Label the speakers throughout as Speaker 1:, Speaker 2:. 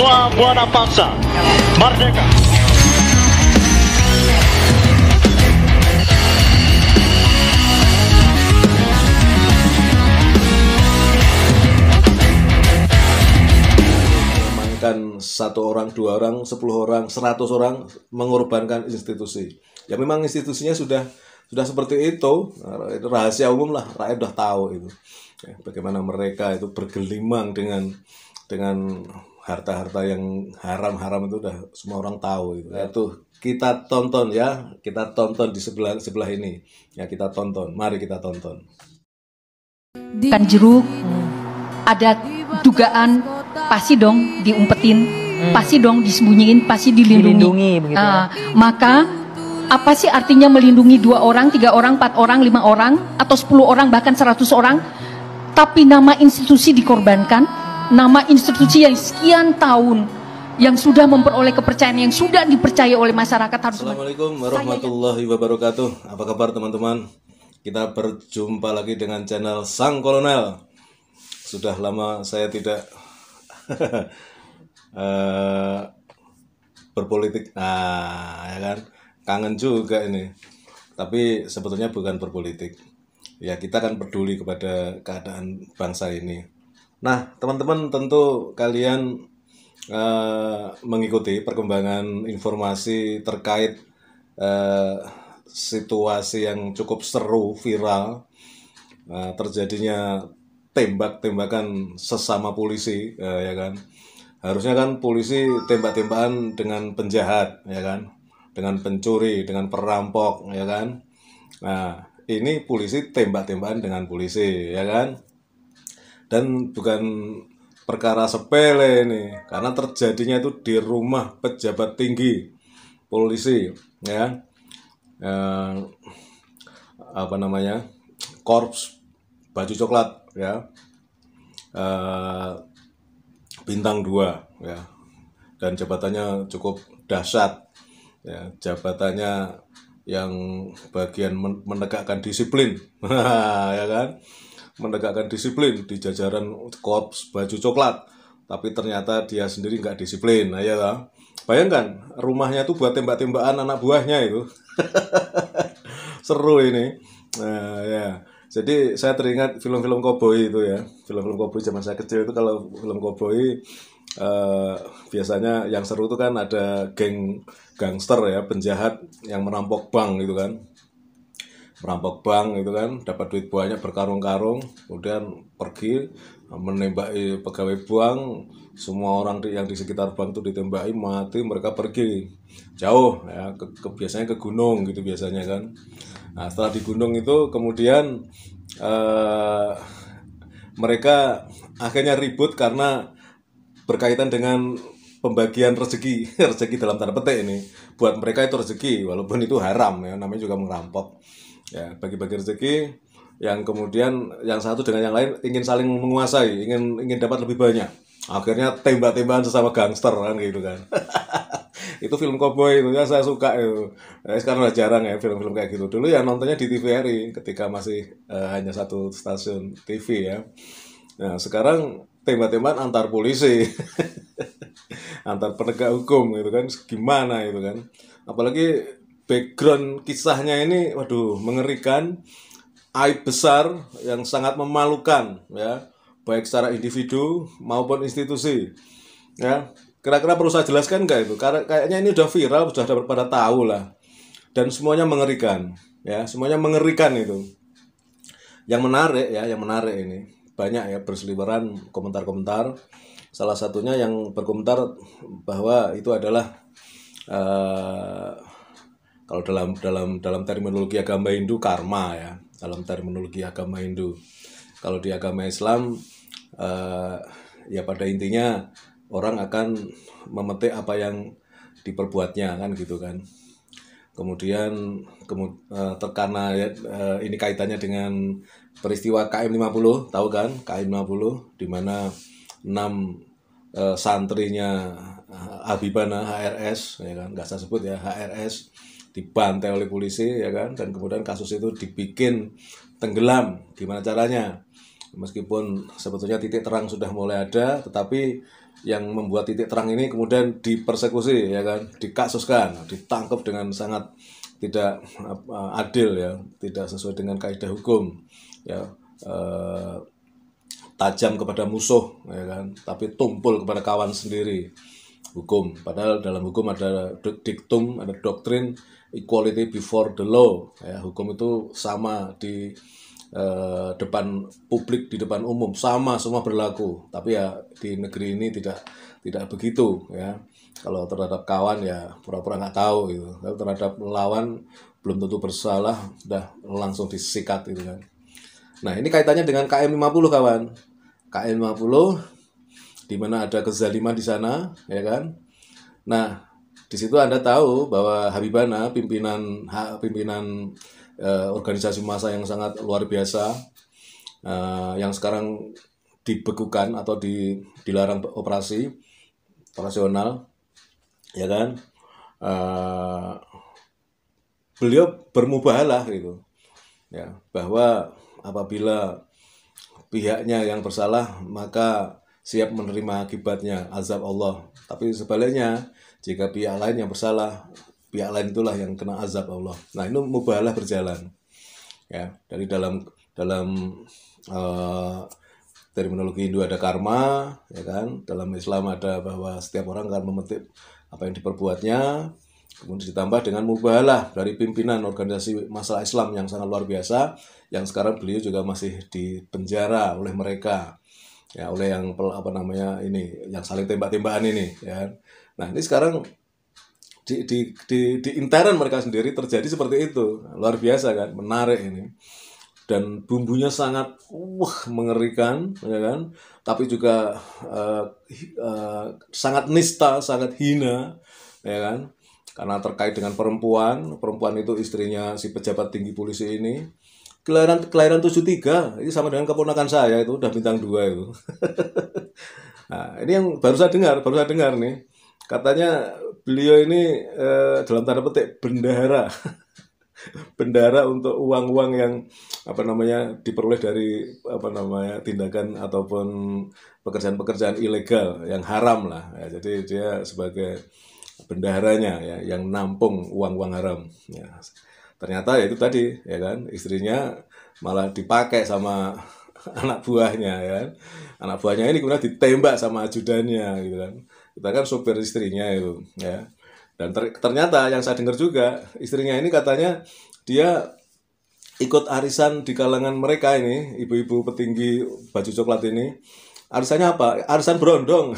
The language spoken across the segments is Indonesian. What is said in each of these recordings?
Speaker 1: Joshua Buana Paksa, Merdeka.
Speaker 2: Satu orang, dua orang, 10 orang, 100 orang mengorbankan institusi. Ya memang institusinya sudah seperti itu rahasia umum lah, rakyat udah tahu itu. Ya, bagaimana mereka itu bergelimang dengan harta-harta yang haram-haram itu udah semua orang tahu itu. Ya, tuh kita tonton ya, kita tonton di sebelah ini. Ya kita tonton, mari kita tonton.
Speaker 3: Kan jeruk ada dugaan pasti dong diumpetin, pasti dong disembunyiin, pasti dilindungi
Speaker 4: begitu ya.
Speaker 3: Maka apa sih artinya melindungi 2 orang, 3 orang, 4 orang, 5 orang, atau 10 orang, bahkan 100 orang, tapi nama institusi dikorbankan, nama institusi yang sekian tahun, yang sudah memperoleh kepercayaan, yang sudah dipercaya oleh masyarakat.
Speaker 2: Assalamualaikum warahmatullahi wabarakatuh. Apa kabar teman-teman? Kita berjumpa lagi dengan channel Sang Kolonel. Sudah lama saya tidak berpolitik, ya kan, kangen juga ini. Tapi sebetulnya bukan berpolitik. Ya kita kan peduli kepada keadaan bangsa ini. Nah teman-teman tentu kalian mengikuti perkembangan informasi terkait situasi yang cukup seru, viral, terjadinya tembak-tembakan sesama polisi, ya kan. Harusnya kan polisi tembak-tembakan dengan penjahat, ya kan, dengan pencuri, dengan perampok, ya kan. Nah ini polisi tembak-tembakan dengan polisi, ya kan. Dan bukan perkara sepele ini, karena terjadinya itu di rumah pejabat tinggi polisi, ya, apa namanya, Korps Baju Coklat, ya, bintang 2, ya, dan jabatannya cukup dahsyat, ya, jabatannya yang bagian menegakkan disiplin, ya kan, menegakkan disiplin di jajaran Korps Baju Coklat, tapi ternyata dia sendiri nggak disiplin, ya kan. Bayangkan rumahnya tuh buat tembak-tembakan anak buahnya itu. Seru ini. Nah, ya. Jadi saya teringat film-film koboi itu ya, film-film koboi zaman saya kecil itu. Kalau film koboi biasanya yang seru itu kan ada geng gangster ya, penjahat yang merampok bank gitu kan, merampok bank gitu kan, dapat duit banyak berkarung-karung, kemudian pergi menembaki pegawai bank, semua orang yang di sekitar bank itu ditembaki mati, mereka pergi jauh ya, biasanya ke gunung gitu biasanya kan. Nah setelah di gunung itu kemudian mereka akhirnya ribut karena berkaitan dengan pembagian rezeki. Rezeki dalam tanda petik ini, buat mereka itu rezeki walaupun itu haram ya, namanya juga merampok ya, bagi-bagi rezeki, yang kemudian yang satu dengan yang lain ingin saling menguasai, ingin dapat lebih banyak, akhirnya tembak-tembakan sesama gangster kan gitu kan. Itu film koboi itu ya, saya suka itu. Sekarang udah jarang ya film-film kayak gitu. Dulu ya nontonnya di TVRI ketika masih hanya satu stasiun TV ya. Nah sekarang tembak-tembakan antar polisi, antar penegak hukum gitu kan, gimana itu kan. Apalagi background kisahnya ini, waduh, mengerikan, aib besar yang sangat memalukan ya, baik secara individu maupun institusi ya. Kira-kira perlu saya jelaskan nggak itu? Karena kayaknya ini udah viral, sudah pada tahu lah. Dan semuanya mengerikan, ya, semuanya mengerikan itu. Yang menarik ya, yang menarik ini banyak ya berseliweran komentar-komentar. Salah satunya yang berkomentar bahwa itu adalah kalau dalam terminologi agama Hindu karma ya, dalam terminologi agama Hindu. Kalau di agama Islam ya pada intinya orang akan memetik apa yang diperbuatnya kan gitu kan. Kemudian karena ini kaitannya dengan peristiwa KM 50, tahu kan KM 50, di mana 6 santrinya Habibana HRS ya kan, nggak saya sebut ya, HRS dibantai oleh polisi ya kan, dan kemudian kasus itu dibikin tenggelam. Gimana caranya? Meskipun sebetulnya titik terang sudah mulai ada, tetapi yang membuat titik terang ini kemudian dipersekusi, ya kan, dikasuskan, ditangkap dengan sangat tidak adil, ya, tidak sesuai dengan kaidah hukum, ya, tajam kepada musuh, ya kan, tapi tumpul kepada kawan sendiri, hukum. Padahal dalam hukum ada diktum, ada doktrin equality before the law, ya, hukum itu sama di depan publik, di depan umum, sama semua berlaku. Tapi ya di negeri ini tidak begitu, ya. Kalau terhadap kawan ya pura-pura nggak tahu gitu. Kalau terhadap lawan belum tentu bersalah, sudah langsung disikat gitu kan. Nah, ini kaitannya dengan KM 50, kawan. KM 50 di mana ada kezaliman di sana, ya kan. Nah, di situ Anda tahu bahwa Habibana, pimpinan organisasi massa yang sangat luar biasa, yang sekarang dibekukan atau dilarang operasional, ya kan, beliau bermubahalah gitu, ya, bahwa apabila pihaknya yang bersalah maka siap menerima akibatnya, azab Allah. Tapi sebaliknya, jika pihak lain yang bersalah, pihak lain itulah yang kena azab Allah. Nah, ini mubahalah berjalan, ya. Dari dalam terminologi Hindu ada karma, ya kan. Dalam Islam ada bahwa setiap orang akan memetik apa yang diperbuatnya. Kemudian ditambah dengan mubahalah dari pimpinan organisasi masalah Islam yang sangat luar biasa, yang sekarang beliau juga masih dipenjara oleh mereka, ya, oleh yang ini, yang saling tembak-tembakan ini, ya. Nah, ini sekarang di intern mereka sendiri terjadi seperti itu. Luar biasa kan, menarik ini. Dan bumbunya sangat mengerikan, ya kan, tapi juga sangat nista, sangat hina, ya kan, karena terkait dengan perempuan itu istrinya si pejabat tinggi polisi ini, kelahiran 73, ini sama dengan keponakan saya, itu udah bintang 2 itu. Nah, ini yang baru saya dengar nih, katanya beliau ini dalam tanda petik bendahara untuk uang-uang yang diperoleh dari tindakan ataupun pekerjaan-pekerjaan ilegal yang haram lah, ya. Jadi dia sebagai bendaharanya, ya, yang nampung uang-uang haram, ya. Ternyata ya itu tadi, ya kan, istrinya malah dipakai sama anak buahnya, ya kan. Anak buahnya ini kemudian ditembak sama ajudannya gitu kan. Kita kan sopir istrinya itu, ya. Dan ternyata yang saya dengar juga, istrinya ini katanya dia ikut arisan di kalangan mereka ini, ibu-ibu petinggi baju coklat ini. Arisannya apa? Arisan berondong.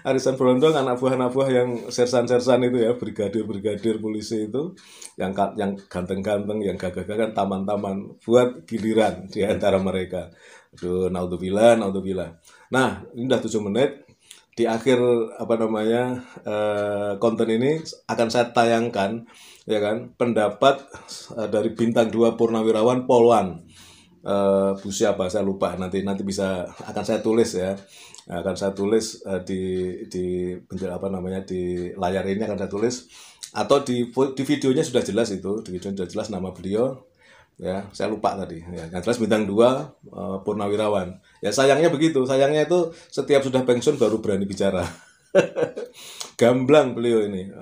Speaker 2: Arisan berondong, anak buah yang sersan-sersan itu, ya, brigadir polisi itu, yang ganteng-ganteng, yang gagah-gagah, taman-taman, buat giliran di antara mereka. Aduh, naudzubillah. Nah, ini udah 7 menit. Di akhir konten ini akan saya tayangkan, ya kan, pendapat dari bintang 2 purnawirawan Polwan. Bu siapa saya lupa, nanti akan saya tulis, ya. Akan saya tulis di layar ini akan saya tulis, atau di videonya sudah jelas itu, di videonya sudah jelas nama beliau, ya, saya lupa tadi, ya. Yang jelas bintang 2 purnawirawan. Ya, sayangnya begitu, sayangnya itu setiap sudah pensiun baru berani bicara. Gamblang beliau ini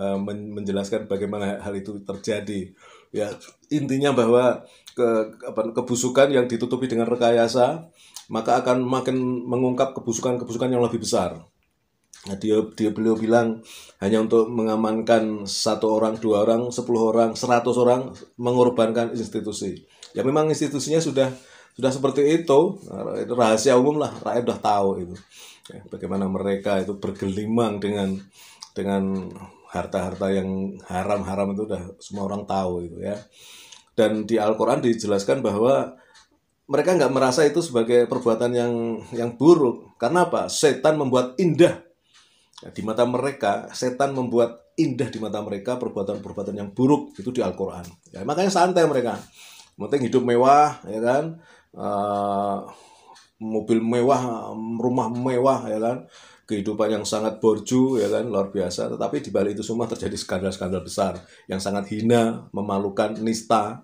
Speaker 2: menjelaskan bagaimana hal itu terjadi. Ya, intinya bahwa kebusukan yang ditutupi dengan rekayasa, maka akan makin mengungkap kebusukan-kebusukan yang lebih besar. Nah, beliau bilang hanya untuk mengamankan 1 orang, 2 orang, 10 orang, 100 orang, mengorbankan institusi. Ya, memang institusinya sudah seperti itu, rahasia umum lah, rakyat udah tahu itu. Ya, bagaimana mereka itu bergelimang dengan harta-harta yang haram-haram itu udah semua orang tahu itu, ya. Dan di Al-Quran dijelaskan bahwa mereka nggak merasa itu sebagai perbuatan yang buruk. Karena apa? Setan membuat indah. Ya, di mata mereka, setan membuat indah di mata mereka perbuatan-perbuatan yang buruk itu di Al-Quran. Ya, makanya santai mereka. Penting hidup mewah, ya kan, mobil mewah, rumah mewah, ya kan, kehidupan yang sangat borju, ya kan, luar biasa. Tetapi di balik itu semua terjadi skandal-skandal besar yang sangat hina, memalukan, nista,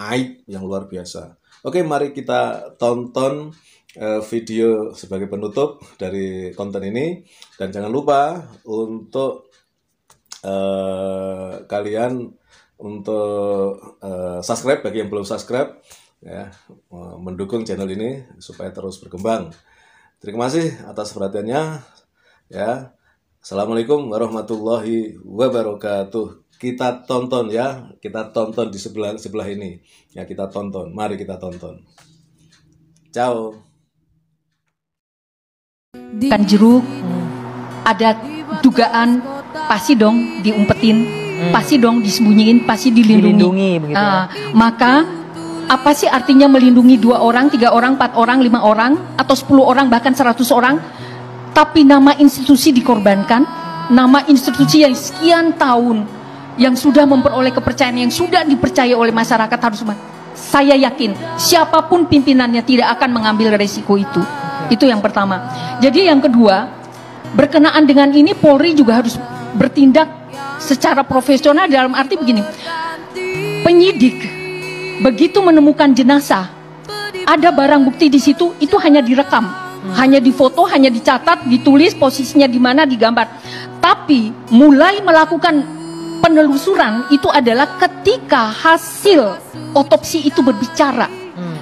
Speaker 2: aib yang luar biasa. Oke, mari kita tonton video sebagai penutup dari konten ini, dan jangan lupa untuk kalian untuk subscribe bagi yang belum subscribe ya, mendukung channel ini supaya terus berkembang. Terima kasih atas perhatiannya ya. Assalamualaikum warahmatullahi wabarakatuh. Kita tonton ya, kita tonton di sebelah ini ya, kita tonton, mari kita tonton. Ciao.
Speaker 3: Kan jeruk, ada dugaan pasti dong diumpetin, pasti dong disembunyiin, pasti dilindungi
Speaker 4: begitu ya.
Speaker 3: Maka apa sih artinya melindungi 2 orang, 3 orang, 4 orang, 5 orang, atau 10 orang, bahkan 100 orang, tapi nama institusi dikorbankan, nama institusi yang sekian tahun, yang sudah memperoleh kepercayaan, yang sudah dipercaya oleh masyarakat harus. Saya yakin siapapun pimpinannya tidak akan mengambil resiko itu. Itu yang pertama. Jadi yang kedua, berkenaan dengan ini Polri juga harus bertindak secara profesional, dalam arti begini. Penyidik begitu menemukan jenazah, ada barang bukti di situ, itu hanya direkam, hanya difoto, hanya dicatat, ditulis posisinya di mana, digambar. Tapi mulai melakukan penelusuran itu adalah ketika hasil otopsi itu berbicara.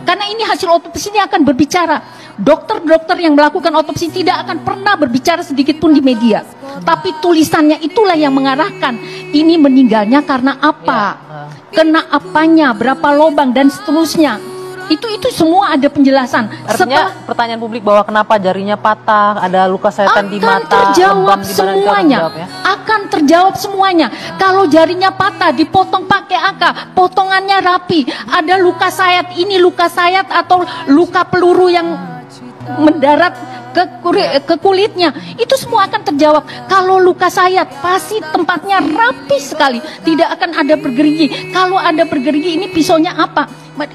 Speaker 3: Karena ini hasil otopsi ini akan berbicara. Dokter-dokter yang melakukan otopsi tidak akan pernah berbicara sedikit pun di media. Tapi tulisannya itulah yang mengarahkan ini meninggalnya karena apa, kena apanya, berapa lubang dan seterusnya. Itu semua ada penjelasan.
Speaker 4: Artinya pertanyaan publik bahwa kenapa jarinya patah, ada luka sayatan di mata,
Speaker 3: terjawab
Speaker 4: lebam di badan,
Speaker 3: semuanya.
Speaker 4: ya?
Speaker 3: Akan terjawab semuanya. Kalau jarinya patah, dipotong pakai AK, potongannya rapi, ada luka sayat, ini luka sayat atau luka peluru yang mendarat ke kulitnya, itu semua akan terjawab. Kalau luka sayat pasti tempatnya rapi sekali, tidak akan ada bergerigi. Kalau ada bergerigi, ini pisaunya apa,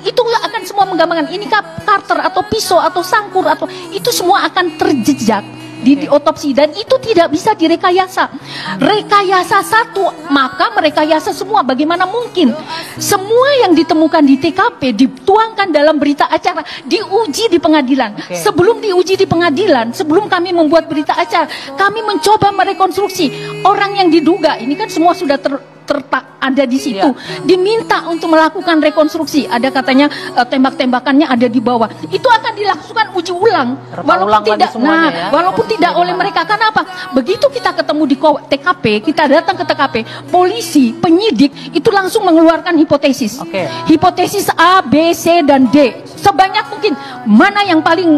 Speaker 3: itu akan semua menggambarkan ini karter atau pisau atau sangkur, atau itu semua akan terjejak di otopsi, dan itu tidak bisa direkayasa. Rekayasa satu, maka merekayasa semua. Bagaimana mungkin semua yang ditemukan di TKP dituangkan dalam berita acara, diuji di pengadilan. Sebelum diuji di pengadilan, sebelum kami membuat berita acara, kami mencoba merekonstruksi orang yang diduga. Ini kan semua sudah ada di situ, diminta untuk melakukan rekonstruksi. Ada katanya tembak-tembakannya ada di bawah. Itu akan dilakukan uji ulang, walaupun tidak. Walaupun tidak oleh mereka. Kenapa? Begitu kita ketemu di TKP, kita datang ke TKP, polisi, penyidik itu langsung mengeluarkan hipotesis. Hipotesis A, B, C dan D. Sebanyak mungkin. Mana yang paling?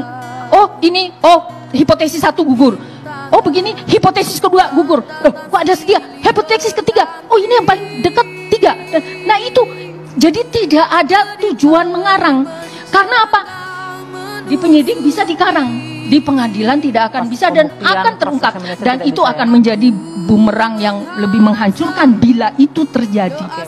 Speaker 3: Hipotesis 1 gugur. Oh begini, hipotesis kedua gugur. Loh, kok ada sedia? Hipotesis ketiga, ini yang paling dekat 3. Nah itu, jadi tidak ada tujuan mengarang. Karena apa? Di penyidik bisa dikarang, di pengadilan tidak akan bisa dan akan terungkap. Dan itu akan menjadi bumerang yang lebih menghancurkan bila itu terjadi.